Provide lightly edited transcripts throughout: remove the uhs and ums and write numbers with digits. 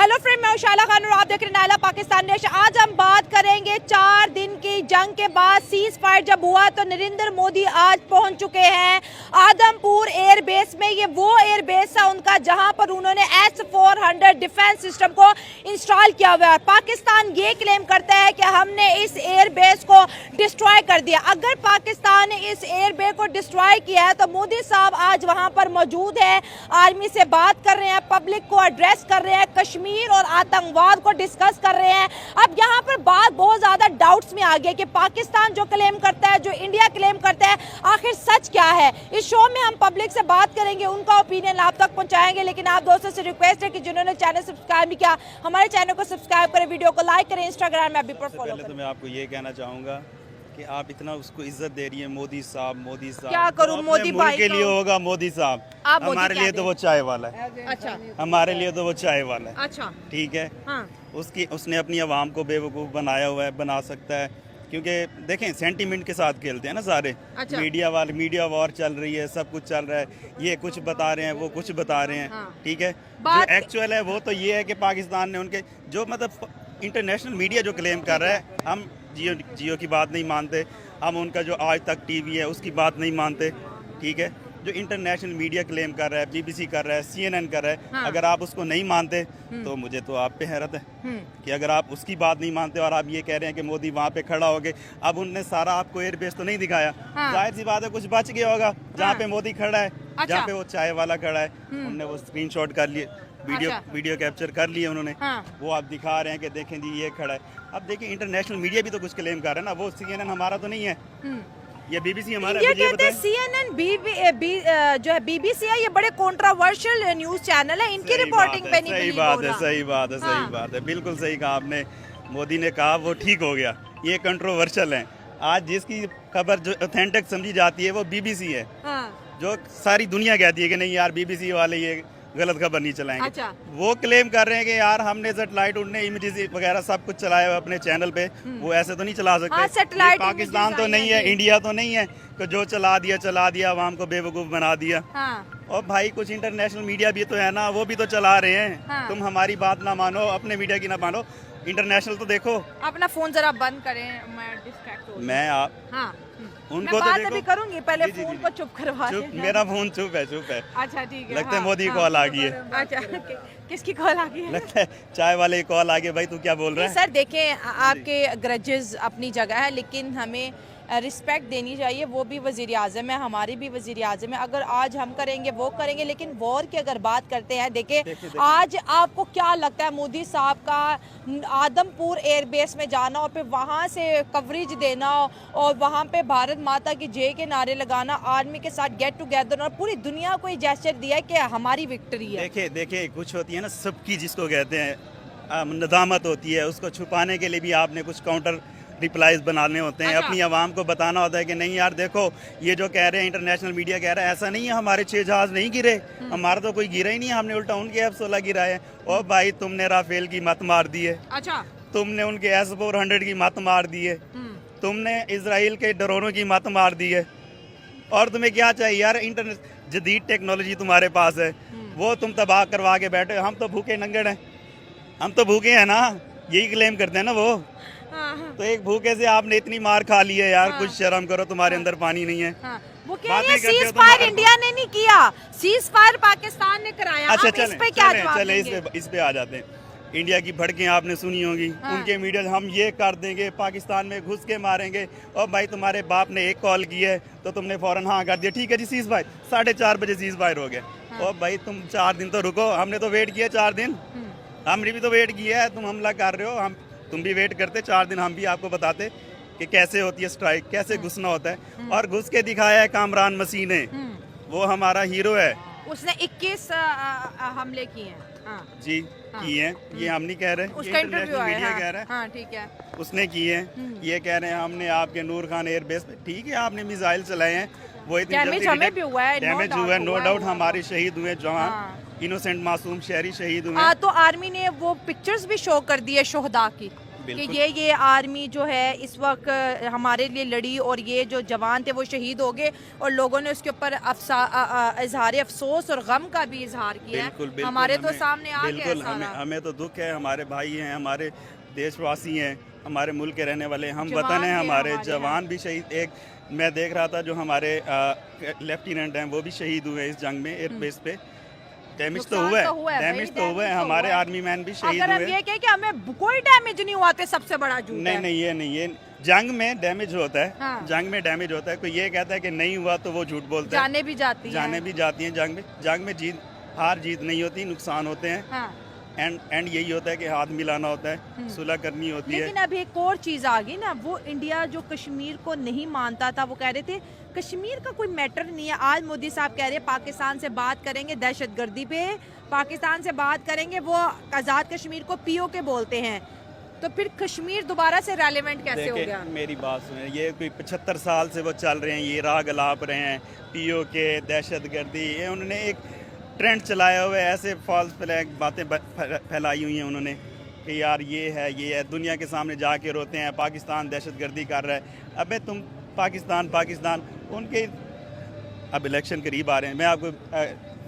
Hello friend, मैं उशाला खान और आप देख रहे हैं नायला पाकिस्तान नेशन। आज हम बात करेंगे 4 दिन की जंग के बाद सीज फायर जब हुआ तो नरेंद्र मोदी आज पहुंच चुके हैं आदमपुर एयर बेस में। ये वो एयर बेस है उनका जहां पर उन्होंने S-400 डिफेंस सिस्टम को इंस्टॉल किया हुआ है। पाकिस्तान ये क्लेम करता है कि हमने इस एयर बेस को डिस्ट्रॉय कर दिया। अगर पाकिस्तान ने इस एयर बेस को डिस्ट्रॉय किया है तो मोदी साहब आज वहां पर मौजूद है, आर्मी से बात कर रहे हैं, पब्लिक को एड्रेस कर रहे हैं, कश्मीर और आतंकवाद को डिस्कस कर रहे हैं। अब यहाँ पर बात बहुत ज्यादा डाउट्स में आ गई कि पाकिस्तान जो क्लेम करता है, जो इंडिया क्लेम करता है, आखिर सच क्या है। इस शो में हम पब्लिक से बात करेंगे, उनका ओपिनियन आप तक पहुंचाएंगे। लेकिन आप दोस्तों से रिक्वेस्ट है कि जिन्होंने चैनल सब्सक्राइब नहीं किया, हमारे चैनल को सब्सक्राइब करें, वीडियो को लाइक करें, इंस्टाग्राम में अभी पर फॉलो करें। तो मैं आपको ये कहना चाहूंगा कि आप इतना उसको इज्जत दे रही है, मोदी साहब। क्या करूं, मोदी भाई के लिए होगा मोदी साहब, हमारे लिए तो वो चाय वाला है। अच्छा, हमारे लिए तो वो चाय वाला है। अच्छा, ठीक है। हाँ। उसने अपनी आवाम को बेवकूफ़ बनाया हुआ है, बना सकता है, क्योंकि देखें सेंटीमेंट के साथ खेलते हैं ना सारे। अच्छा। मीडिया वॉर चल रही है, सब कुछ चल रहा है, ये कुछ बता रहे हैं, वो कुछ बता रहे हैं। हाँ। ठीक है। जो एक्चुअल है वो तो ये है कि पाकिस्तान ने उनके जो मतलब इंटरनेशनल मीडिया जो क्लेम कर रहा है, हम जियो की बात नहीं मानते, हम उनका जो आज तक टीवी है उसकी बात नहीं मानते। ठीक है। जो इंटरनेशनल मीडिया क्लेम कर रहा है, BBC कर रहा है, CNN कर रहा है, हाँ। अगर आप उसको नहीं मानते तो मुझे तो आप पे हैरत है कि अगर आप उसकी बात नहीं मानते और आप ये कह रहे हैं कि मोदी वहाँ पे खड़ा हो गए। अब उनने सारा आपको एयर बेस तो नहीं दिखाया। हाँ। जाहिर सी बात है कुछ बच गया होगा जहाँ हाँ। पे मोदी खड़ा है। अच्छा। जहाँ पे वो चाय वाला खड़ा है, उनने वो स्क्रीनशॉट कर लिए, वीडियो कैप्चर कर लिए उन्होंने। हाँ। वो आप दिखा रहे हैं कि देखें जी ये खड़ा है। अब देखिए इंटरनेशनल मीडिया भी तो कुछ क्लेम कर रहा है ना, वो CNN हमारा तो नहीं है, ये BBC हमारा है। ये कहते हैं CNN जो है BBC है, ये बड़े कंट्रोवर्शियल न्यूज चैनल है, इनकी रिपोर्टिंग पे नहीं सही बिलीव बात हो है, रहा। सही बात है, हाँ। सही बात है, बिल्कुल सही कहा आपने। मोदी ने कहा वो ठीक हो गया, ये कंट्रोवर्शियल है। आज जिसकी खबर जो ऑथेंटिक समझी जाती है वो BBC है। हाँ। जो सारी दुनिया कहती है कि नहीं यार BBC वाले ये गलत खबर नहीं चलाएंगे। अच्छा। वो क्लेम कर रहे हैं कि यार हमने सैटेलाइट उड़ने इमेजेस वगैरह सब कुछ चलाया हुआ अपने चैनल पे, वो ऐसे तो नहीं चला सकते। हाँ, सैटेलाइट ये पाकिस्तान images तो नहीं है, आई हैं। इंडिया तो नहीं है कि जो चला दिया आवाम को बेवकूफ़ बना दिया। हाँ। और भाई कुछ इंटरनेशनल मीडिया भी तो है ना, वो भी तो चला रहे हैं। हाँ। तुम हमारी बात ना मानो, अपने मीडिया की ना मानो, इंटरनेशनल तो देखो। अपना फोन जरा बंद करें, मैं डिस्ट्रैक्ट हो रही हूँ। मैं आप हाँ। उनको मैं तो बात देखो। अभी करूंगी, पहले जी, जी, फोन जी। को चुप करवा चुप, देना। मेरा फोन चुप है। अच्छा ठीक है। लगता है हाँ, मोदी हाँ। कॉल आ गई है। अच्छा किसकी कॉल आ गई है? लगता है चाय वाले की कॉल आ गई। भाई तू क्या बोल रहा नहीं है? सर, देखें आपके ग्रजेस अपनी जगह है, लेकिन हमें रिस्पेक्ट देनी चाहिए। वो भी वज़ीर आज़म है, हमारी भी वज़ीर आज़म है। अगर आज हम करेंगे वो करेंगे, लेकिन वॉर की अगर बात करते हैं, देखिए आज आपको क्या लगता है मोदी साहब का आदमपुर एयर बेस में जाना और फिर वहाँ से कवरेज देना और वहाँ पे भारत माता की जय के नारे लगाना, आर्मी के साथ गेट टुगेदर और पूरी दुनिया को ये जेस्चर दिया है कि हमारी विक्ट्री है। देखिए कुछ होती है ना सबकी, जिसको कहते हैं नदामत होती है, उसको छुपाने के लिए भी आपने कुछ काउंटर रिप्लाईज बनाने होते हैं। अच्छा। अपनी आवाम को बताना होता है कि नहीं यार देखो ये जो कह रहे हैं इंटरनेशनल मीडिया कह रहा है ऐसा नहीं है, हमारे 6 जहाज नहीं गिरे, हमारा तो कोई गिरा ही नहीं है, हमने उल्टा उनके F-16 गिराए हैं। और भाई तुमने राफेल की मत मार दी है, अच्छा। तुमने उनके S-400 की मत मार दी है, तुमने इजराइल के ड्रोनों की मत मार दी है। और तुम्हें क्या चाहिए यार, इंटरनेट जदीद टेक्नोलॉजी तुम्हारे पास है, वो तुम तबाह करवा के बैठे। हम तो भूखे नंगड़ हैं, हम तो भूखे हैं ना, यही क्लेम करते हैं ना वो। तो एक भूखे से आपने इतनी मार खा ली है यार। कुछ शर्म करो, तुम्हारे अंदर पानी नहीं है। वो कह रही है सीज फायर इंडिया ने नहीं किया, सीज फायर पाकिस्तान ने कराया। अच्छा आप इस पे क्या जवाब चले देंगे? इस पे आ जाते हैं। इंडिया की भड़कें आपने सुनी होंगी। उनके मीडिया हम ये कर देंगे, पाकिस्तान में घुस के मारेंगे। और भाई तुम्हारे बाप ने एक कॉल की है तो तुमने फौरन हाँ कर दिया, ठीक है जी सीज फायर। 4:30 बजे सीज फायर हो गया। और भाई तुम 4 दिन तो रुको, हमने तो वेट किया 4 दिन, हमने भी तो वेट किया है। तुम हमला कर रहे हो, तुम भी वेट करते 4 दिन, हम भी आपको बताते कि कैसे होती है स्ट्राइक, कैसे घुसना होता है। और घुस के दिखाया है कामरान मसीह ने, वो हमारा हीरो है। उसने 21 हमले किए हैं। हाँ। जी किए हैं, ये हम नहीं कह रहे, उसका इंटरव्यू आया। मीडिया हाँ, कह रहा है। हाँ ठीक है। उसने किए हैं, ये कह रहे हैं हमने आपके नूर खान एयर बेस पे। ठीक है आपने मिसाइल चलाए हैं, वो इतनी डैमेज हमें भी हुआ है, डैमेज हुआ है, नो डाउट। हमारे शहीद हुए जवान, इनोसेंट मासूम शहरी शहीद हुए। हाँ, तो आर्मी ने वो पिक्चर्स भी शो कर दी है शोहदा की। कि बिल्कुल। ये आर्मी जो है इस वक्त हमारे लिए लड़ी और ये जो जवान थे वो शहीद हो गए और लोगों ने उसके ऊपर इजहार अफसोस और गम का भी इजहार किया बिल्कुल है। बिल्कुल हमारे तो हमें- सामने आ गया है बिल्कुल हमें सारा। हमें तो दुख है, हमारे भाई हैं, हमारे देशवासी हैं, हमारे मुल्क के रहने वाले, हम जवान वतन हैं, भी हमारे हमारे जवान भी शहीद। एक मैं देख रहा था जो हमारे लेफ्टिनेंट हैं वो भी शहीद हुए इस जंग में एयरबेस पे। डैमेज तो नुकसान हुआ तो हुआ है, है डैमेज भाई, तो हुआ है, डैमेज तो हमारे हुआ है। आर्मी मैन भी शहीद अगर हम हुए। ये कहें कि हमें कोई डैमेज नहीं हुआ तो सबसे बड़ा झूठ नहीं है। नहीं ये नहीं, ये जंग में डैमेज होता है। हाँ। जंग में डैमेज होता है। कोई ये कहता है कि नहीं हुआ तो वो झूठ बोलता है। जाने भी जाती है। जाने भी जाती हैं जंग में। जंग में जीत हार जीत नहीं होती, नुकसान होते हैं। हाँ। एंड यही होता है कि हाथ मिलाना होता है, सुलह करनी होती है। लेकिन अब एक और चीज आ गई ना, वो इंडिया जो कश्मीर को नहीं मानता था, वो कह रहे थे कश्मीर का कोई मैटर नहीं है। आज मोदी साहब कह रहे हैं पाकिस्तान से बात करेंगे दहशतगर्दी पे, पाकिस्तान से बात करेंगे, वो आज़ाद कश्मीर को पीओके बोलते हैं। तो फिर कश्मीर दोबारा से रेलेवेंट कैसे हो देखिए, गया? मेरी बात सुने, ये कोई 75 साल से वो चल रहे हैं, ये राग अलाप रहे हैं, पीओके, दहशतगर्दी, ये उन्होंने एक ट्रेंड चलाया हुआ है। ऐसे फॉल्स फ्लैग बातें फैलाई हुई हैं उन्होंने कि यार ये है, दुनिया के सामने जाके रोते हैं पाकिस्तान दहशतगर्दी कर रहा है। अबे तुम पाकिस्तान उनके अब इलेक्शन करीब आ रहे हैं। मैं आपको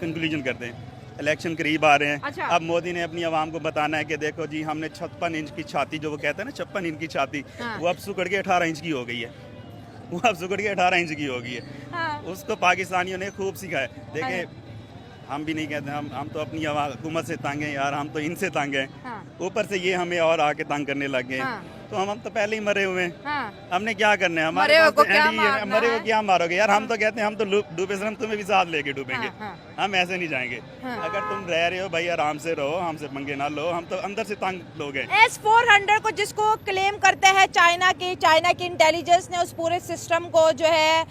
कंक्लूजन करते हैं, इलेक्शन करीब आ रहे हैं। अच्छा। अब मोदी ने अपनी आवाम को बताना है कि देखो जी, हमने 56 इंच की छाती, जो वो कहते हैं ना 56 इंच की छाती, हाँ। वो अब सुकड़ के 18 इंच की हो गई है। वो अब सुकड़ के 18 इंच की हो गई है। हाँ। उसको पाकिस्तानियों ने खूब सिखाया। देखिए, हम भी नहीं कहते, हम तो अपनी हुकूमत से तंग हैं यार, हम तो इनसे तंग हैं। हाँ। ऊपर से ये हमें और आके तंग करने लग गए। हाँ। तो हम तो पहले ही मरे हुए हैं। हाँ। हमने क्या करना है? मरे हुए पास को तो क्या एंड ही है, मारना मरे है? को क्या मारोगे यार? हम तो कहते हैं हम तो डूबे से हम तुम्हें भी साथ लेके डूबेंगे। हाँ, हाँ। हम ऐसे नहीं जाएंगे। हाँ। अगर तुम रह रहे हो भाई, आराम से रहो, हमसे पंगे ना लो, हम तो अंदर से तंग लोग हैं। S-400 को जिसको क्लेम करते हैं चाइना की इंटेलिजेंस ने उस पूरे सिस्टम को जो है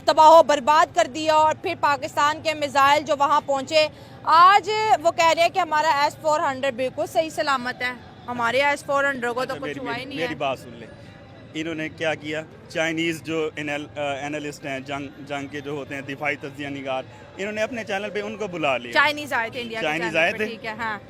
तबाह बर्बाद कर दिया और फिर पाकिस्तान के मिसाइल जो वहां पहुंचे, आज वो कह रहे हैं कि हमारा S-400 बिल्कुल सही सलामत है। हमारे S-400 को तो अच्छा, कुछ हुआ ही नहीं मेरी है। बात सुन ले। इन्होंने क्या किया? चाइनीज़ जो एनालिस्ट हैं, जंग के जो होते हैं, दिफाई तज्जिया निगार, इन्होंने अपने चैनल पे उनको बुला लिया। चाइनीज आए थे इंडिया के चाइनीज चैनल आए पे, थे? ठीक है। हाँ।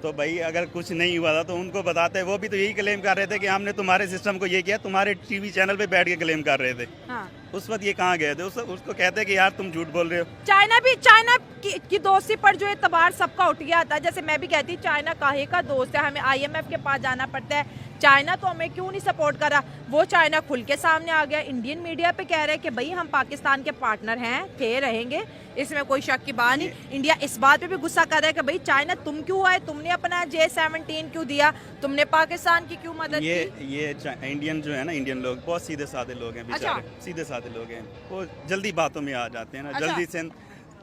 तो भाई अगर कुछ नहीं हुआ था तो उनको बताते। वो भी तो यही क्लेम कर रहे थे कि हमने तुम्हारे सिस्टम को ये किया, तुम्हारे टीवी चैनल पे बैठ के क्लेम कर रहे थे। हाँ। उस वक्त ये कहाँ गए थे? उसको कहते कि यार तुम झूठ बोल रहे हो। चाइना की दोस्ती पर जो एतबार सबका उठ गया था। जैसे मैं भी कहती चाइना काहे का दोस्त है, हमें IMF के पास जाना पड़ता है, चाइना तो हमें क्यों नहीं सपोर्ट कर रहा। वो चाइना खुल के सामने आ गया, इंडियन मीडिया पे कह रहे हैं कि भाई हम पाकिस्तान के पार्टनर हैं, थे, रहेंगे, इसमें कोई शक की बात नहीं। इंडिया इस बात पे भी गुस्सा कर रहा है कि भाई चाइना तुम क्यों आए, तुमने अपना J-17 क्यों दिया, तुमने पाकिस्तान की क्यों मदद की? ये इंडियन जो है ना, इंडियन लोग बहुत सीधे साधे लोग हैं बेचारे। अच्छा। सीधे साधे लोग हैं, वो जल्दी बातों में आ जाते हैं ना। अच्छा। जल्दी से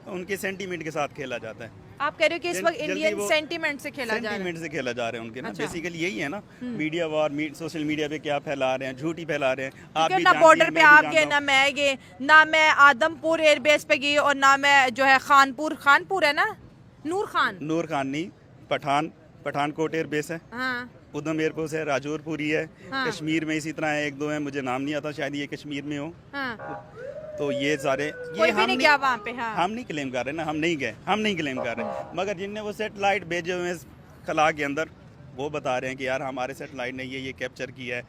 उनके सेंटीमेंट के साथ खेला जाता है। आप कह रहे हो कि इस वक्त जल्दी इंडियन वो सेंटीमेंट से खेला जा रहा है। सेंटीमेंट से खेला जा रहा है उनके ना। अच्छा। बेसिकली यही है ना, मीडिया वॉर, सोशल मीडिया पे क्या फैला रहे हैं, झूठी फैला रहे हैं। आप क्योंकि भी ना जानती बॉर्डर हैं, पे मैं भी आप गए, जानता ना मैं गए, ना मैं आदमपुर एयरबेस पे गई और ना मैं जो है खानपुर है ना, नूर खान नहीं, पठानकोट एयरबेस है, हाँ। उधम एयरपोर्ट है, राजौरपुरी है। हाँ। कश्मीर में इसी तरह है, एक दो है, मुझे नाम नहीं आता, शायद ये कश्मीर में हो। हाँ। तो ये सारे कोई भी नहीं गया वहाँ पे। हाँ। हम नहीं क्लेम कर रहे ना, हम नहीं गए, हम नहीं क्लेम कर रहे। मगर जिनने वो सेटेलाइट भेजे हुए हैं खला के अंदर, वो बता रहे हैं कि यार हमारे सेटेलाइट ने ये कैप्चर किया है।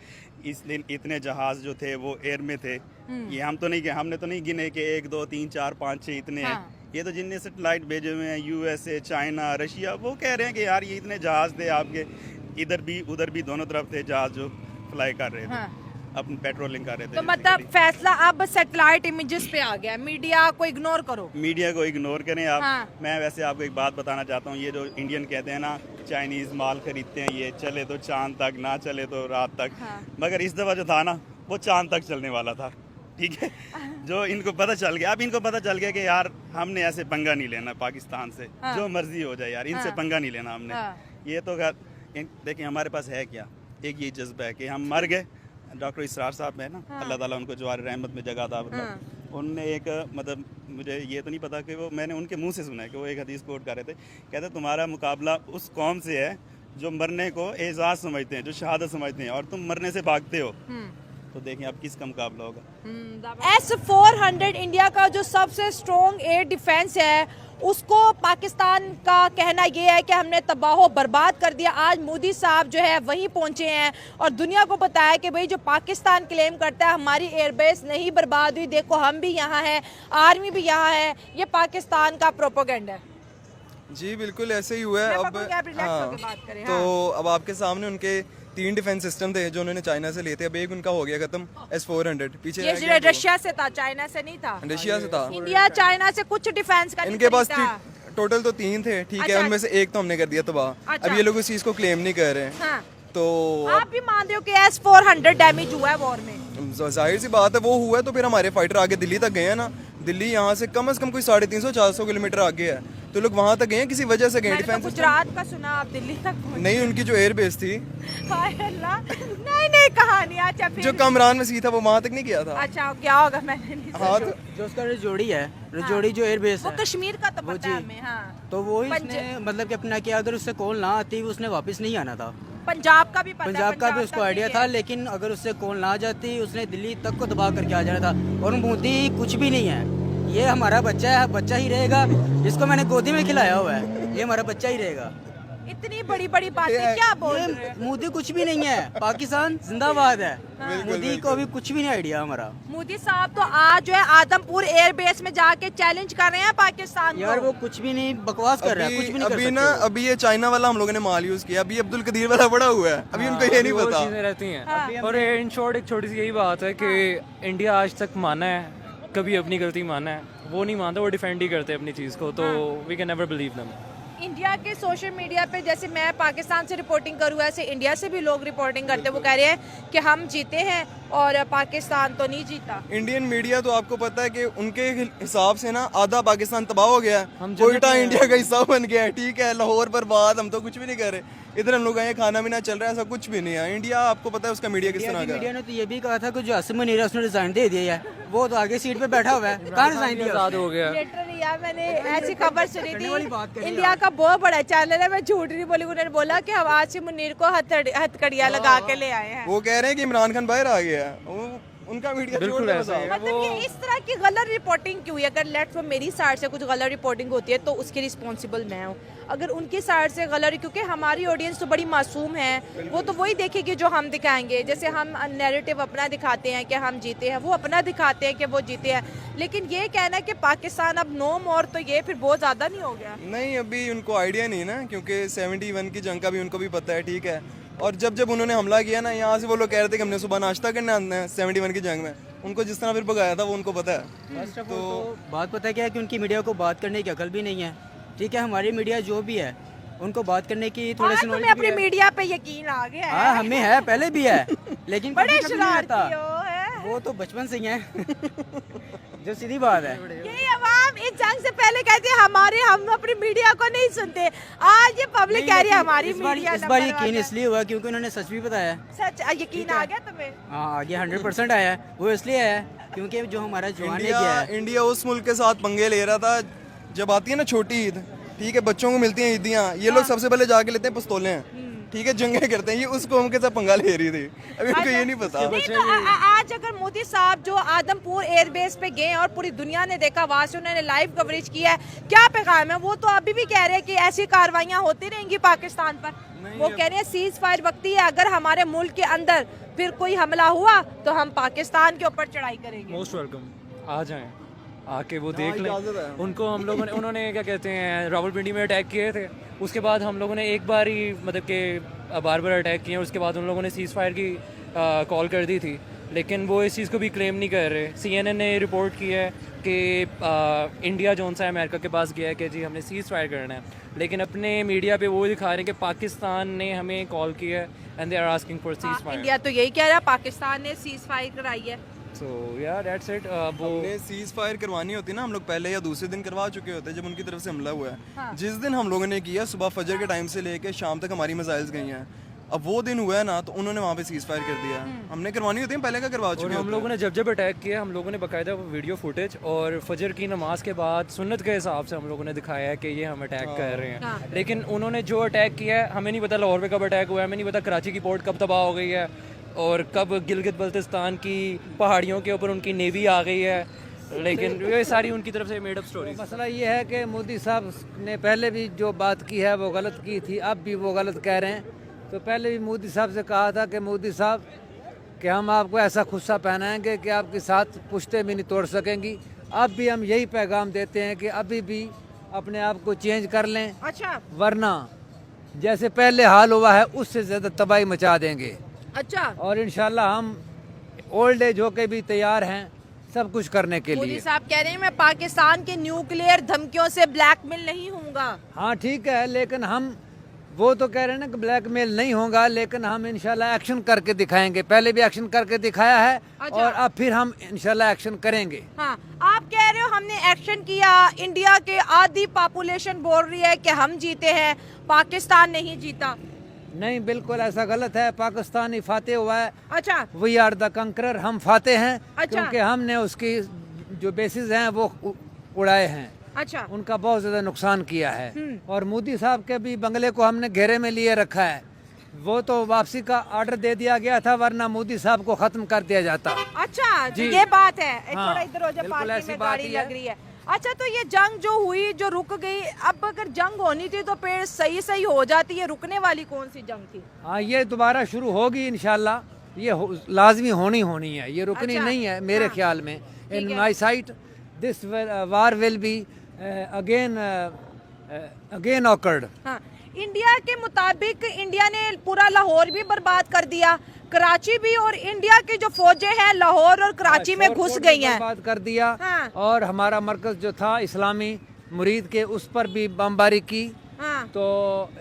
इस दिन इतने जहाज जो थे वो एयर में थे। ये हम तो नहीं गए, हमने तो नहीं गिने कि 1 2 3 4 5 6 इतने हैं। हाँ। ये तो जिनने सेटेलाइट भेजे हुए हैं, USA, चाइना, रशिया, वो कह रहे हैं कि यार ये इतने जहाज थे आपके, इधर भी उधर भी, दोनों तरफ थे जहाज जो फ्लाई कर रहे थे। हाँ। अपनी पेट्रोलिंग कर रहे थे। तो मतलब फैसला अब सैटेलाइट इमेजेस पे आ गया, मीडिया को इग्नोर करो। मीडिया को इग्नोर करें आप। हाँ। मैं वैसे आपको एक बात बताना चाहता हूँ, ये जो इंडियन कहते हैं ना चाइनीज़ माल खरीदते हैं, ये चले तो चांद तक, ना चले तो रात तक। हाँ। मगर इस दफ़ा जो था ना, वो चांद तक चलने वाला था। ठीक है, जो इनको पता चल गया, अब इनको पता चल गया कि यार हमने ऐसे पंगा नहीं लेना पाकिस्तान से। हाँ। जो मर्जी हो जाए यार, इनसे हाँ। पंगा नहीं लेना हमने। हाँ। ये तो देखिए हमारे पास है क्या, एक ये जज्बा है कि हम मर गए। डॉक्टर इसरार साहब है ना, हाँ। अल्लाह ताला उनको जवार रहमत में जगह था। हाँ। उनने एक मतलब, मुझे ये तो नहीं पता कि वो, मैंने उनके मुंह से सुना है कि वो एक हदीस कोट कर रहे थे। कहते तुम्हारा मुकाबला उस कौम से है जो मरने को एजाज़ समझते हैं, जो शहादत समझते हैं, और तुम मरने से भागते हो। तो देखें अब किसका मुकाबला होगा। S-400 इंडिया का जो सबसे स्ट्रॉन्ग एयर डिफेंस है, उसको पाकिस्तान का कहना ये है कि हमने तबाह बर्बाद कर दिया। आज मोदी साहब जो है वहीं पहुंचे हैं और दुनिया को बताया कि भाई जो पाकिस्तान क्लेम करता है हमारी एयरबेस नहीं बर्बाद हुई, देखो हम भी यहाँ हैं, आर्मी भी यहाँ है, ये पाकिस्तान का प्रोपेगेंडा है। जी बिल्कुल ऐसे ही हुआ है। अब तो अब आपके सामने उनके 3 डिफेंस सिस्टम थे जो उन्होंने चाइना से लिए थे, अब एक उनका हो गया खत्म, S-400 पीछे ये रह गया वो। रशिया से था, चाइना से नहीं था। रशिया से था। इंडिया चाइना से कुछ डिफेंस का इनके पास था। टोटल तो 3 थे, ठीक है, अच्छा। उनमें से एक तो हमने कर दिया तबाह। अच्छा। अब ये लोग इस चीज को क्लेम नहीं कर रहे हैं। हाँ। तो आप भी मान रहे हो कि S-400 डैमेज हुआ है वॉर में? जाहिर सी बात है वो हुआ है, तो फिर हमारे फाइटर आगे दिल्ली तक गए हैं ना। दिल्ली यहाँ से कम कोई 350-400 किलोमीटर आगे है, तो लोग वहाँ तक गए हैं, किसी वजह से गए। मैंने तो डिफेंस गुजरात का सुना, आप दिल्ली तक पहुंचे। नहीं, उनकी जो एयर बेस थी, हाय अल्लाह, नहीं कहानी। अच्छा फिर जो कमरान में था, वो वहाँ तक नहीं गया था। अच्छा क्या होगा, मैंने नहीं हाँ सुना। जो उसका रजौड़ी है, रजौड़ी जो एयरबेस वो है, कश्मीर का तो वो पता है जी। हमें। हाँ, तो वो ही इसने मतलब कि अपना किया, अगर उससे कॉल ना आती उसने वापस नहीं आना था। पंजाब का भी पता है, पंजाब का भी उसको तक आइडिया नहीं था, है। लेकिन अगर उससे कॉल ना आ जाती उसने दिल्ली तक को दबा करके आ जाना था। और मोदी कुछ भी नहीं है, ये हमारा बच्चा है, बच्चा ही रहेगा। इसको मैंने गोदी में खिलाया हुआ है, ये हमारा बच्चा ही रहेगा। इतनी बड़ी बड़ी बातें क्या बोल रहे ये हैं? मोदी कुछ भी नहीं है, पाकिस्तान जिंदाबाद है। बिल्कुल, मोदी को अभी कुछ भी नहीं आइडिया हमारा। मोदी साहब तो आज जो है आदमपुर एयरबेस में जाके चैलेंज कर रहे हैं पाकिस्तान यार को। वो कुछ भी नहीं, बकवास कर रहा है, कुछ भी नहीं कर अभी सकते ना, वो। अभी ये चाइना वाला हम लोगों ने माल यूज किया, अभी अब्दुल कदीर वाला बड़ा हुआ है, अभी उनको ये नहीं वो पता। चीजें रहती हैं। हाँ। और इन शॉर्ट एक छोटी सी यही बात है कि इंडिया आज तक माना है, कभी अपनी गलती माना है, वो नहीं मानता, वो डिफेंड ही करते हैं अपनी चीज़ को, तो we can never believe them. India के सोशल मीडिया पे जैसे मैं पाकिस्तान से रिपोर्टिंग करूँ, ऐसे इंडिया से भी लोग रिपोर्टिंग करते हैं। वो कह रहे हैं कि हम जीते हैं और पाकिस्तान तो नहीं जीता। इंडियन मीडिया तो आपको पता है कि उनके हिसाब से ना आधा पाकिस्तान तबाह हो गया है, हम कोयटा जन्नत में इंडिया का हिस्सा बन गया है, ठीक है, लाहौर बर्बाद, हम तो कुछ भी नहीं कर रहे। इधर हम लोग आए, खाना भी ना चल रहा है, ऐसा कुछ भी नहीं है। इंडिया आपको पता है उसका मीडिया किस तरह का मीडिया है। ने तो ये भी कहा था कि जो आसिम मुनीर है उसने रिजाइन दे दिया है, वो तो आगे सीट पे बैठा हुआ है, कहाँ रिजाइन दिया आज़ाद उसने? हो गया। लिटरली यार मैंने ऐसी खबर सुनी करने वाली बात थी, करी इंडिया का बहुत बड़ा चैनल है, मैं झूठ नहीं बोली, उन्होंने बोला कि हम आसिम मुनीर को हथकड़ियाँ लगा के ले आए हैं। वो कह रहे हैं कि इमरान खान बाहर आ गया है, वो उनका मीडिया बिल्कुल ऐसा है। मतलब ये इस तरह की गलत रिपोर्टिंग क्यों है? अगर लेट्स मेरी साइड से कुछ गलत रिपोर्टिंग होती है तो उसकी रिस्पॉन्सिबल मैं हूँ। अगर उनकी साइड से गलत, क्योंकि हमारी ऑडियंस तो बड़ी मासूम है, वो तो वही देखेगी जो हम दिखाएंगे। जैसे हम नैरेटिव अपना दिखाते हैं कि हम जीते हैं, वो अपना दिखाते हैं कि वो जीते हैं, लेकिन ये कहना है कि पाकिस्तान अब नो मोर, तो ये फिर बहुत ज़्यादा नहीं हो गया? नहीं, अभी उनको आइडिया नहीं ना, क्योंकि 71 की जंग का भी उनको भी पता है, ठीक है। और जब उन्होंने हमला किया ना, यहाँ से वो लोग कह रहे थे कि हमने सुबह नाश्ता करने आना है 71 की जंग में, उनको जिस तरह फिर भगाया था वो उनको पता है। फर्स्ट ऑफ ऑल तो बात पता है क्या है कि उनकी मीडिया को बात करने की अकल भी नहीं है, ठीक है। हमारी मीडिया जो भी है उनको बात करने की थोड़ी सी तुम्हें नॉलेज अपनी भी है। मीडिया पे यकीन आ गया है? हाँ हमें है, पहले भी है, लेकिन बड़े कभी-कभी नहीं शरारती आता। हो है। वो तो बचपन से ही है जो सीधी बात है। यही अवाम इस जंग से पहले कहती है हम अपनी मीडिया को नहीं सुनते, आज ये पब्लिक कह रही है हमारी इस बार मीडिया इस बार नंबर यकीन वन है। इसलिए हुआ क्योंकि उन्होंने सच भी बताया। सच यकीन आ गया तुम्हें? हाँ आगे 100% आया है, वो इसलिए आया है क्योंकि जो हमारा जवान है गया है। इंडिया उस मुल्क के साथ पंगे ले रहा था। जब आती है ना छोटी ईद, ठीक है, बच्चों को मिलती हैं ईदियाँ, ये लोग सबसे पहले जाके लेते हैं पिस्तौलें, ठीक है, जंगे करते हैं। ये उस कौम के साथ पंगा ले रही थी, अभी उनको ये नहीं पता। नहीं तो आज अगर मोदी साहब जो आदमपुर एयरबेस पे गए और पूरी दुनिया ने देखा, वहां से उन्होंने लाइव कवरेज किया है, क्या पैगाम है? वो तो अभी भी कह रहे हैं कि ऐसी कार्रवाइयां होती रहेंगी पाकिस्तान पर। वो कह रहे हैं सीज फायर वक्ती है, अगर हमारे मुल्क के अंदर फिर कोई हमला हुआ तो हम पाकिस्तान के ऊपर चढ़ाई करेंगे। मोस्ट वेलकम, आ जाएं, आके वो देख इजाज़त है। लें। उनको हम लोगों ने उन्होंने क्या कहते हैं रावलपिंडी में अटैक किए थे, उसके बाद हम लोगों ने एक बार ही मतलब कि बार बार अटैक किए, उसके बाद उन लोगों ने सीज़ फायर की कॉल कर दी थी, लेकिन वो इस चीज़ को भी क्लेम नहीं कर रहे। CNN ने रिपोर्ट किया है कि इंडिया जोन सा अमेरिका के पास गया है कि जी हमने सीज़ फायर करना है, लेकिन अपने मीडिया पे वो दिखा रहे हैं कि पाकिस्तान ने हमें कॉल किया है and they are asking for ceasefire. India तो यही कह रहा है पाकिस्तान ने सीज फायर कराई है। सो या दैट्स इट। वो हमने सीज फायर करवानी होती ना, हम लोग पहले या दूसरे दिन करवा चुके होते जब उनकी तरफ से हमला हुआ है। हाँ। जिस दिन हम लोगों ने किया, सुबह फजर के टाइम से लेके शाम तक हमारी मिसाइल्स गई हैं, अब वो दिन हुआ है ना, तो उन्होंने वहाँ पे सीज फायर कर दिया। हमने करवानी होती है, पहले का करवा और चुके हम होते लोगों ने जब अटैक किया, हम लोगों ने बाकायदा वीडियो फुटेज और फजर की नमाज के बाद सुन्नत के हिसाब से हम लोगों ने दिखाया है कि ये हम अटैक कर रहे हैं। लेकिन उन्होंने जो अटैक किया है, हमें नहीं पता लाहौर पे कब अटैक हुआ है, हमें नहीं पता कराची की पोर्ट कब तबाह हो गई है, और कब गिलगित बल्तिस्तान की पहाड़ियों के ऊपर उनकी नेवी आ गई है, लेकिन ये सारी उनकी तरफ से मेड अप स्टोरी। मसला ये है कि मोदी साहब ने पहले भी जो बात की है वो गलत की थी, अब भी वो गलत कह रहे हैं। तो पहले भी मोदी साहब से कहा था कि मोदी साहब कि हम आपको ऐसा खुस्सा पहनाएंगे कि आपकी साथ पुश्ते भी नहीं तोड़ सकेंगी। अब भी हम यही पैगाम देते हैं कि अभी भी अपने आप को चेंज कर लें, अच्छा वरना जैसे पहले हाल हुआ है उससे ज़्यादा तबाही मचा देंगे। अच्छा। और इंशाल्लाह हम ओल्ड एज होके भी तैयार हैं सब कुछ करने के मोदी लिए। साहब कह रहे हैं मैं पाकिस्तान के न्यूक्लियर धमकियों से ब्लैकमेल नहीं होऊंगा। हाँ ठीक है, लेकिन हम वो तो कह रहे हैं ना कि ब्लैकमेल नहीं होगा, लेकिन हम इंशाल्लाह एक्शन करके दिखाएंगे। पहले भी एक्शन करके दिखाया है अच्छा। और अब फिर हम इंशाल्लाह एक्शन करेंगे। हाँ, आप कह रहे हो हमने एक्शन किया, इंडिया के आधी पॉपुलेशन बोल रही है कि हम जीते हैं, पाकिस्तान नहीं जीता। नहीं, बिल्कुल ऐसा गलत है। पाकिस्तान ही फाते हुआ है। अच्छा वी आर द कंकरर, हम फाते हैं। अच्छा। क्योंकि हमने उसकी जो बेसिस हैं वो उड़ाए हैं, अच्छा उनका बहुत ज़्यादा नुकसान किया है। और मोदी साहब के भी बंगले को हमने घेरे में लिए रखा है। वो तो वापसी का ऑर्डर दे दिया गया था, वरना मोदी साहब को ख़त्म कर दिया जाता। अच्छा जी। ये बात है। हाँ, थोड़ा इधर हो जाए, बिल्कुल पार्किंग ऐसी में बात गाड़ी ही है। लग रही है। अच्छा, तो ये जंग जो हुई, जो रुक गई, अब अगर जंग होनी थी तो फिर सही सही हो जाती है। रुकने वाली कौन सी जंग थी? हाँ, ये दोबारा शुरू होगी इंशाल्लाह। ये लाजमी होनी है, ये रुकनी अच्छा। नहीं है मेरे हाँ। ख्याल में। ठीक इन है। My site this war will be again awkward. हाँ, इंडिया के मुताबिक इंडिया ने पूरा लाहौर भी बर्बाद कर दिया, कराची भी, और इंडिया की जो फौजें हैं लाहौर और कराची में घुस गई हैं। बर्बाद कर दिया। हाँ। और हमारा मरकज जो था इस्लामी मुरीद के, उस पर भी बमबारी की। हाँ। तो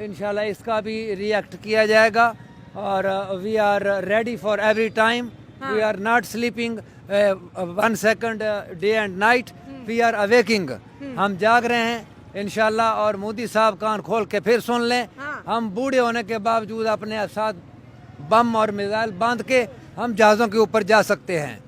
इंशाल्लाह इसका भी रिएक्ट किया जाएगा। और we are ready for every time. We are not sleeping 1 second day and night, we are awaking. हम जाग रहे हैं इंशाल्लाह। और मोदी साहब कान खोल के फिर सुन लें। हाँ। हम बूढ़े होने के बावजूद अपने साथ बम और मिसाइल बांध के हम जहाज़ों के ऊपर जा सकते हैं।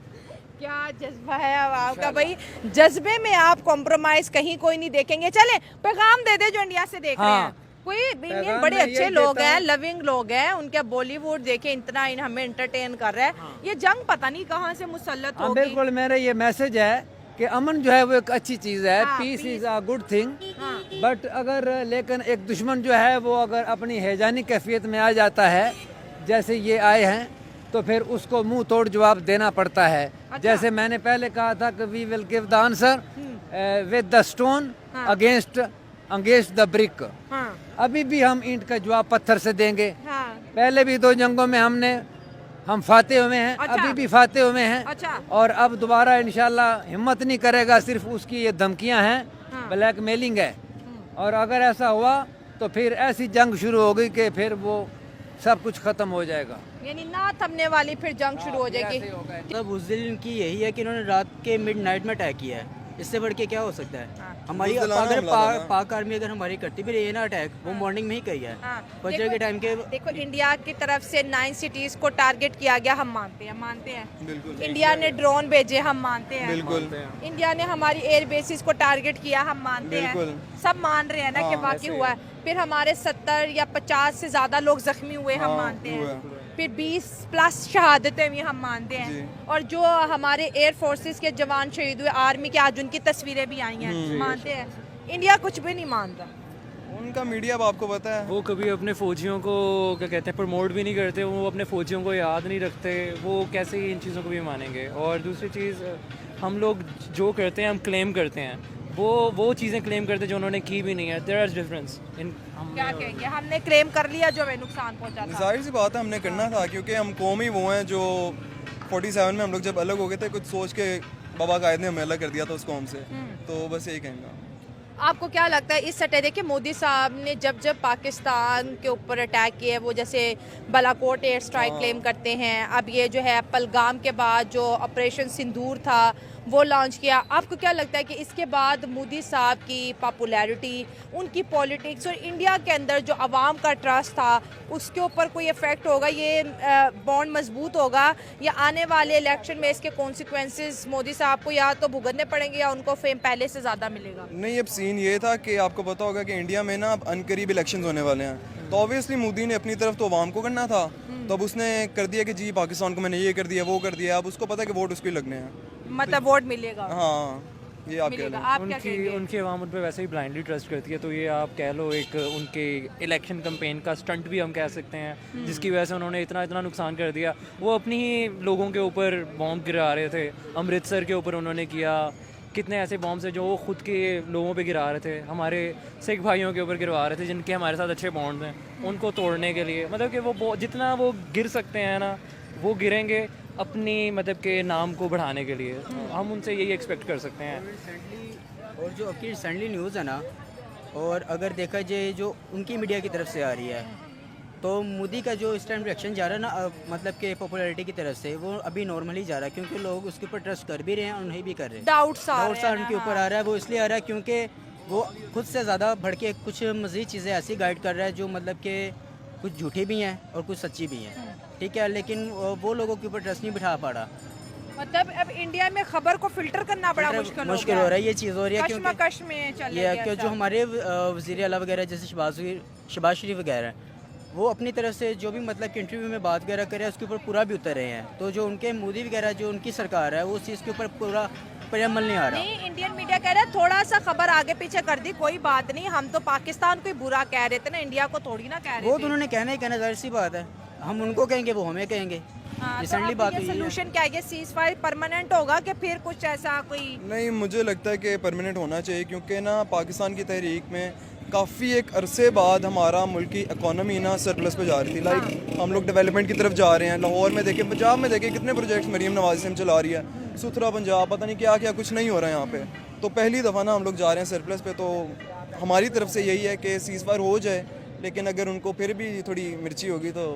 क्या जज्बा है अब आपका भाई, जज्बे में आप कॉम्प्रोमाइज कहीं कोई नहीं देखेंगे। चले पैगाम दे दे जो इंडिया से देख रहे हाँ। हैं। कोई इंडियन पैगाम बड़े मैं अच्छे यही लोग देता हैं, हूँ। लविंग लोग हैं, उनके बॉलीवुड देखे इतना हमें एंटरटेन कर रहा है। ये जंग पता नहीं कहाँ से मुसल्लत हाँ, होगी। बिल्कुल मेरा ये मैसेज है कि अमन जो है वो एक अच्छी चीज़ है। हाँ, peace peace। Is a good thing. हाँ। बट अगर लेकिन एक दुश्मन जो है वो अगर अपनी हैजानी कैफियत में आ जाता है, जैसे ये आए हैं, तो फिर उसको मुंह तोड़ जवाब देना पड़ता है। जैसे मैंने पहले कहा था कि we will give the answer with the stone against the brick. हाँ। अभी भी हम ईंट का जवाब पत्थर से देंगे। हाँ। पहले भी 2 जंगों में हम फाते हुए हैं। अच्छा। अभी भी फाते हुए हैं। अच्छा। और अब दोबारा इंशाल्लाह हिम्मत नहीं करेगा। सिर्फ उसकी ये धमकियां हैं, हाँ। ब्लैकमेलिंग है। और अगर ऐसा हुआ तो फिर ऐसी जंग शुरू हो गई कि फिर वो सब कुछ खत्म हो जाएगा। यानी ना थमने वाली फिर जंग शुरू हो जाएगी। ऐसे ही होगा। मतलब उस दिन की यही है कि इन्होंने रात के मिडनाइट में अटैक किया है। इससे बढ़ के क्या हो सकता है? हमारी बुज़दिलाना अगर हमला था ना। पाक आर्मी अगर हमारी करती भी रही है ना अटैक, वो मॉर्निंग में ही करी है, हाँ। फजर के टाइम के। देखो इंडिया की तरफ से 9 सिटीज को टारगेट किया गया, हम मानते हैं बिल्कुल। इंडिया ने ड्रोन भेजे, हम मानते हैं बिल्कुल। इंडिया ने हमारी एयर बेसिस को टारगेट किया, हम मानते हैं। बिल्कुल। सब मान रहे हैं ना कि हाँ, वाकई हुआ है। फिर हमारे 70 या 50 से ज्यादा लोग जख्मी हुए, हम हाँ, मानते हैं। हुआ। फिर 20+ शहादतें हुई, हम मानते हैं। जी। और जो हमारे एयर फोर्सेस के जवान शहीद हुए, आर्मी के, आज उनकी तस्वीरें भी आई हैं, मानते हैं। इंडिया कुछ भी नहीं मानता। उनका मीडिया अब आपको पता है। वो कभी अपने फौजियों को क्या कहते हैं प्रमोट भी नहीं करते, वो अपने फौजियों को याद नहीं रखते, वो कैसे इन चीज़ों को भी मानेंगे। और दूसरी चीज़, हम लोग जो करते हैं हम क्लेम करते हैं, वो चीज़ें क्लेम करते हैं जो उन्होंने की भी नहीं है। देयर इज डिफरेंस इन क्या कहेंगे, हमने क्लेम कर लिया जो हमें नुकसान पहुंचा था। जाहिर सी बात है, हमने करना था, क्योंकि हम कौम ही वो हैं जो 47 में हम लोग जब अलग हो गए थे, कुछ सोच के बाबा कायद ने हमें अलग कर दिया था उस कौम से। तो बस यही कहेंगे। आपको क्या लगता है इस सटे, देखिए मोदी साहब ने जब पाकिस्तान के ऊपर अटैक किए, वो जैसे बालाकोट एयर स्ट्राइक क्लेम करते हैं, अब ये जो है पहलगाम के बाद जो ऑपरेशन सिंदूर था वो लॉन्च किया। आपको क्या लगता है कि इसके बाद मोदी साहब की पॉपुलैरिटी, उनकी पॉलिटिक्स और इंडिया के अंदर जो आवाम का ट्रस्ट था उसके ऊपर कोई इफेक्ट होगा? ये बॉन्ड मजबूत होगा या आने वाले इलेक्शन में इसके कॉन्सिक्वेंसेस मोदी साहब को या तो भुगतने पड़ेंगे या उनको फेम पहले से ज़्यादा मिलेगा? नहीं, अब सीन ये था कि आपको पता होगा कि इंडिया में ना अब अनकरीब इलेक्शंस होने वाले हैं, तो ऑब्वियसली मोदी ने अपनी तरफ तो आवाम को करना था, तो अब उसने कर दिया कि जी पाकिस्तान को मैंने ये कर दिया वो कर दिया, अब उसको पता है कि वोट उसको ही लगने हैं। मतलब वोट मिलेगा? हाँ, ये आप कह मिलेगा। लो। आप क्या उनकी कहेंगे? उनकी आवाम उन पर वैसे ही ब्लाइंडली ट्रस्ट करती है, तो ये आप कह लो एक उनके इलेक्शन कैंपेन का स्टंट भी हम कह सकते हैं, जिसकी वजह से उन्होंने इतना इतना नुकसान कर दिया। वो अपनी ही लोगों के ऊपर बॉम्ब गिरा रहे थे, अमृतसर के ऊपर उन्होंने किया, कितने ऐसे बॉम्ब्स हैं जो वो खुद के लोगों पे गिरा रहे थे, हमारे सिख भाइयों के ऊपर गिरवा रहे थे जिनके हमारे साथ अच्छे बॉन्ड्स हैं, उनको तोड़ने के लिए। मतलब कि वो जितना वो गिर सकते हैं ना वो गिरेंगे अपनी मतलब के नाम को बढ़ाने के लिए। हम उनसे यही एक्सपेक्ट कर सकते हैं। और जो अभी रिसेंटली न्यूज़ है ना, और अगर देखा जाए जो उनकी मीडिया की तरफ से आ रही है, तो मोदी का जो इस टाइम रिएक्शन जा रहा है ना, मतलब कि पॉपुलैरिटी की तरफ से वो अभी नॉर्मली जा रहा है, क्योंकि लोग उसके ऊपर ट्रस्ट कर भी रहे हैं और नहीं भी कर रहे हैं। डाउट्स आ डाउट्स रहे हैं उनके ना, ऊपर आ रहा है। वो इसलिए आ रहा है क्योंकि वो खुद से ज़्यादा बढ़ के कुछ मज़ीद चीज़ें ऐसी गाइड कर रहा है जो मतलब कि कुछ झूठी भी हैं और कुछ सच्ची भी हैं, ठीक है, लेकिन वो लोगों के ऊपर ट्रस्ट नहीं बिठा पा रहा। मतलब अब इंडिया में खबर को फिल्टर करना बड़ा मुश्किल मुश्किल हो रहा है, ये चीज़ हो रही है क्योंकि कश्मकश में चले ये गया कि जो सब। हमारे वज़ीर आला वगैरह जैसे शहबाज शरीफ वगैरह हैं, वो अपनी तरफ से जो भी मतलब कि इंटरव्यू में बात वगैरह करे उसके ऊपर पूरा भी उतर रहे हैं, तो जो उनके मोदी वगैरह जो उनकी सरकार है वो उस चीज़ के ऊपर पूरा पर अमल नहीं आ रहा। नहीं, इंडियन मीडिया कह रहा है थोड़ा सा खबर आगे पीछे कर दी, कोई बात नहीं, हम तो पाकिस्तान को ही बुरा कह रहे थे ना, इंडिया को थोड़ी ना कह रहे वो थे। तो उन्होंने कहना ही कहना, जाहिर सी बात है, हम उनको कहेंगे वो हमें कहेंगे। हाँ, तो रिसेंटली अब बात ये हुई है। सोल्यूशन क्या है? ये सीज फायर परमानेंट होगा कि फिर कुछ ऐसा कोई? नहीं, मुझे लगता है कि परमानेंट होना चाहिए, क्योंकि ना पाकिस्तान की तहरीक में काफ़ी एक अरसे बाद हमारा मुल्क की इकॉनमी ना सरप्लस पे जा रही थी। लाइक हम लोग डेवलपमेंट की तरफ जा रहे हैं। लाहौर में देखें, पंजाब में देखें, कितने प्रोजेक्ट्स मरीम नवाज से हम चला रही है, सुथरा पंजाब, पता नहीं क्या क्या कुछ नहीं हो रहा है यहाँ पे। तो पहली दफ़ा ना हम लोग जा रहे हैं सरप्लस पे, तो हमारी तरफ से यही है कि सीज़ फायर हो जाए, लेकिन अगर उनको फिर भी थोड़ी मिर्ची होगी तो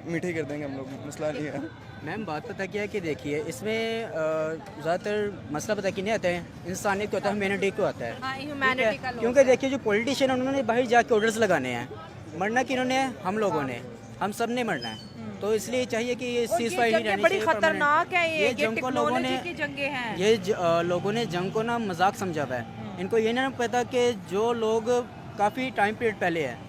मीठी कर देंगे हम लोग, मसला नहीं है। मैम बात पता क्या है कि देखिए इसमें ज़्यादातर मसला पता कि नहीं आता है, इंसानियत को आता है, ह्यूमैनिटी को आता है, हाँ, ठीक ह्यूमैनिटी है? का लोग क्योंकि देखिए जो पॉलिटिशियन उन्होंने बाहर जाके ऑर्डर्स लगाने हैं, मरना कि इन्होंने हम लोगों ने, हम सब ने मरना है, तो इसलिए चाहिए कि ये और सीज ये फायर नहीं जंगें रहनी बड़ी चाहिए, खतरनाक है, ये जंग को लोगों ने टेक्नोलॉजी की जंगें हैं। ये लोगों ने जंग को ना मजाक समझा हुआ है। इनको ये नहीं पता कि जो लोग काफ़ी टाइम पीरियड पहले हैं,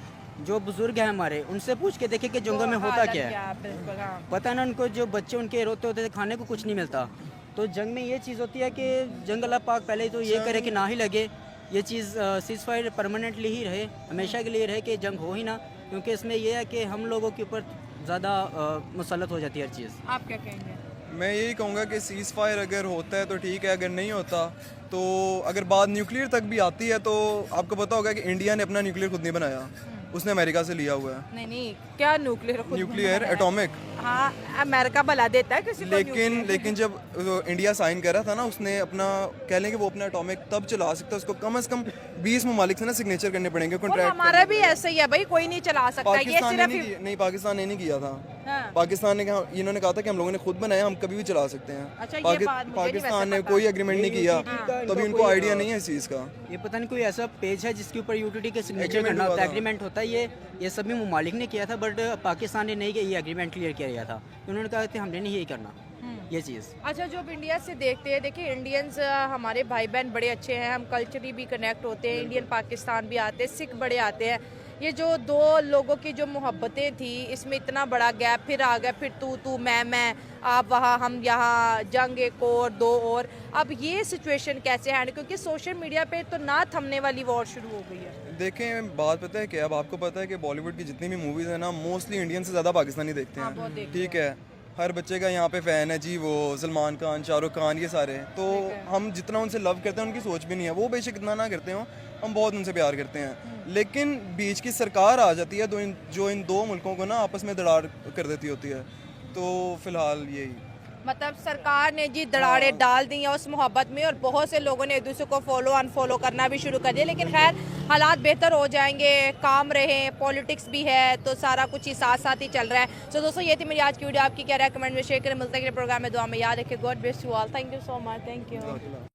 जो बुजुर्ग हैं हमारे, उनसे पूछ के देखे कि जंगों में होता क्या है। बिल्कुल, हाँ। पता है ना उनको, जो बच्चे उनके रोते होते थे, खाने को कुछ नहीं मिलता, तो जंग में ये चीज़ होती है कि जंग अल्लाह पाक पहले तो ये करे कि ना ही लगे, ये चीज़ सीज फायर परमानेंटली ही रहे, हमेशा के लिए रहे कि जंग हो ही ना, क्योंकि इसमें यह है कि हम लोगों के ऊपर ज़्यादा मुसलत हो जाती है हर चीज़। आप क्या कहेंगे? मैं यही कहूँगा कि सीज़ फायर अगर होता है तो ठीक है, अगर नहीं होता तो अगर बात न्यूक्लियर तक भी आती है तो आपको पता होगा कि इंडिया ने अपना न्यूक्लियर खुद नहीं बनाया, उसने अमेरिका से लिया हुआ है। नहीं नहीं, क्या न्यूक्लियर खुद न्यूक्लियर बनाया है? एटॉमिक। हाँ, अमेरिका भला देता है किसी को लेकिन जब इंडिया साइन कर रहा था ना, उसने अपना कह लें कि वो अपना एटॉमिक तब चला सकता है, उसको कम से कम 20 ममालिक से ना सिग्नेचर करने पड़ेंगे और कॉन्ट्रैक्ट। हमारा भी ऐसा ही है भाई, कोई नहीं चला सकता, ये पाकिस्तान ने सिर्फ नहीं पाकिस्तान ने नहीं किया था। हाँ। पाकिस्तान ने कहा, इन्होंने कहा था कि हम लोगों ने खुद बनाया, हम कभी भी चला सकते हैं। अच्छा, ये बात मुझे नहीं पाकिस्तान ने वैसे पता। कोई एग्रीमेंट नहीं किया, हाँ। तभी उनको आइडिया नहीं है इस चीज़ का। ये पता नहीं कोई ऐसा पेज है जिसके ऊपर यूटीटी के सिग्नेचर Agreement करना हुआ होता है, था। एग्रीमेंट होता है, ये सभी ममालिक ने किया था, बट पाकिस्तान ने नहीं किया, ये एग्रीमेंट क्लियर किया था, तो उन्होंने कहा कि हमने नहीं यही करना ये चीज़। अच्छा, जो अब इंडिया से देखते हैं, देखिए इंडियंस हमारे भाई बहन बड़े अच्छे हैं, हम कल्चरली भी कनेक्ट होते हैं, इंडियन पाकिस्तान भी आते हैं, सिख बड़े आते हैं। ये जो दो लोगों की जो मोहब्बतें थी, इसमें इतना बड़ा गैप फिर आ गया, फिर तू मैं, आप वहाँ हम यहाँ, जंग एक और दो और, अब ये सिचुएशन कैसे हैंड, क्योंकि सोशल मीडिया पे तो ना थमने वाली वॉर शुरू हो गई है। देखें, बात पता है क्या, अब आपको पता है कि बॉलीवुड की जितनी भी मूवीज़ है ना, मोस्टली इंडियन से ज़्यादा पाकिस्तानी देखते हाँ, बहुत हैं, देखते ठीक है। हर बच्चे का यहाँ पे फ़ैन है जी, वो सलमान खान, शाहरुख खान, ये सारे। तो हम जितना उनसे लव करते हैं उनकी सोच भी नहीं है, वो बेशक इतना ना करते हो, हम बहुत उनसे प्यार करते हैं, लेकिन बीच की सरकार आ जाती है जो इन दो मुल्कों को ना आपस में दरार कर देती होती है। तो फ़िलहाल यही मतलब सरकार ने जी दराड़े डाल दी हैं उस मोहब्बत में, और बहुत से लोगों ने एक दूसरे को फॉलो अनफॉलो करना भी शुरू कर दिया। लेकिन खैर हालात बेहतर हो जाएंगे, काम रहे, पॉलिटिक्स भी है, तो सारा कुछ ही साथ साथ ही चल रहा है। तो दोस्तों ये थी मेरी आज की वीडियो, आपकी क्या राय कमेंट में शेयर करें। मिलते हैं अगले प्रोग्राम में, दुआ में याद रखें। God bless you all, thank you so much, thank you.